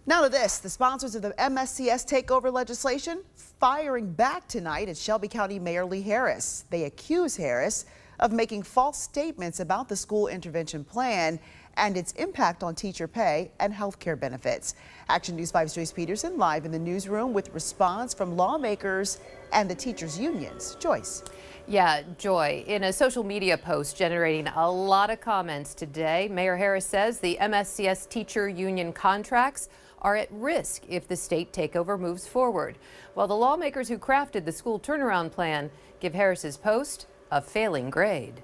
Now to this, the sponsors of the MSCS takeover legislation firing back tonight at Shelby County Mayor Lee Harris. They accuse Harris of making false statements about the school intervention plan and its impact on teacher pay and health care benefits. Action News 5's Joyce Peterson live in the newsroom with response from lawmakers and the teachers' unions. Joyce. Yeah, Joy, in a social media post generating a lot of comments today, Mayor Harris says the MSCS teacher union contracts are at risk if the state takeover moves forward, while the lawmakers who crafted the school turnaround plan give Harris's post a failing grade.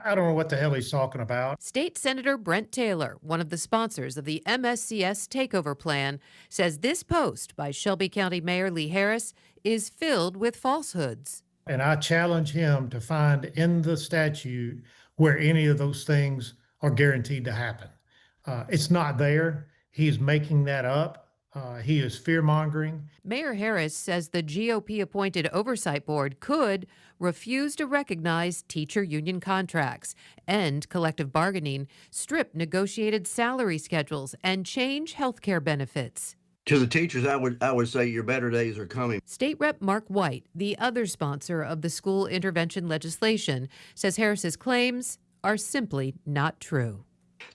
I don't know what the hell he's talking about. State Senator Brent Taylor, one of the sponsors of the MSCS takeover plan, says this post by Shelby County Mayor Lee Harris is filled with falsehoods. And I challenge him to find in the statute where any of those things are guaranteed to happen. It's not there. He's making that up. He is fear-mongering. Mayor Harris says the GOP-appointed oversight board could refuse to recognize teacher union contracts, end collective bargaining, strip negotiated salary schedules, and change health care benefits. To the teachers, I would say your better days are coming. State Rep Mark White, the other sponsor of the school intervention legislation, says Harris's claims are simply not true.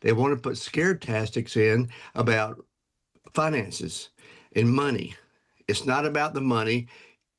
They want to put scare tactics in about finances and money. It's not about the money.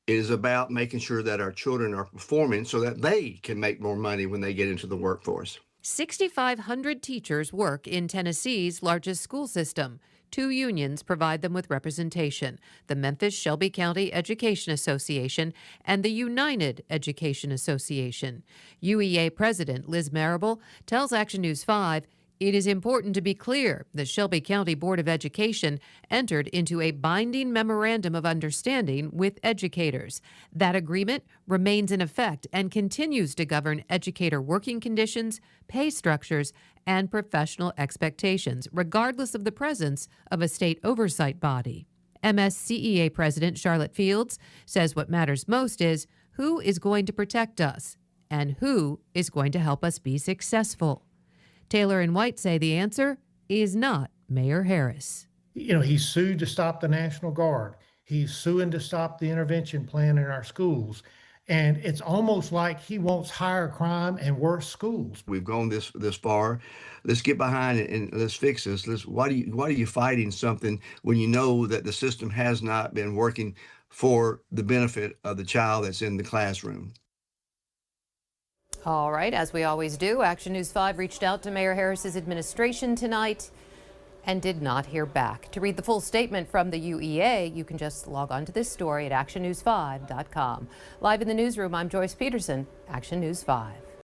It is about making sure that our children are performing so that they can make more money when they get into the workforce. 6,500 teachers work in Tennessee's largest school system. Two unions provide them with representation, the Memphis-Shelby County Education Association and the United Education Association. UEA President Liz Marable tells Action News 5 it is important to be clear the Shelby County Board of Education entered into a binding memorandum of understanding with educators. That agreement remains in effect and continues to govern educator working conditions, pay structures, and professional expectations, regardless of the presence of a state oversight body. MSCEA President Charlotte Fields says what matters most is who is going to protect us and who is going to help us be successful. Taylor and White say the answer is not Mayor Harris. You know, he sued to stop the National Guard. He's suing to stop the intervention plan in our schools. And it's almost like he wants higher crime and worse schools. We've gone this far. Let's get behind it and let's fix this. Why are you fighting something when you know that the system has not been working for the benefit of the child that's in the classroom? All right, as we always do, Action News 5 reached out to Mayor Harris's administration tonight and did not hear back. To read the full statement from the UEA, you can just log on to this story at actionnews5.com. Live in the newsroom, I'm Joyce Peterson, Action News 5.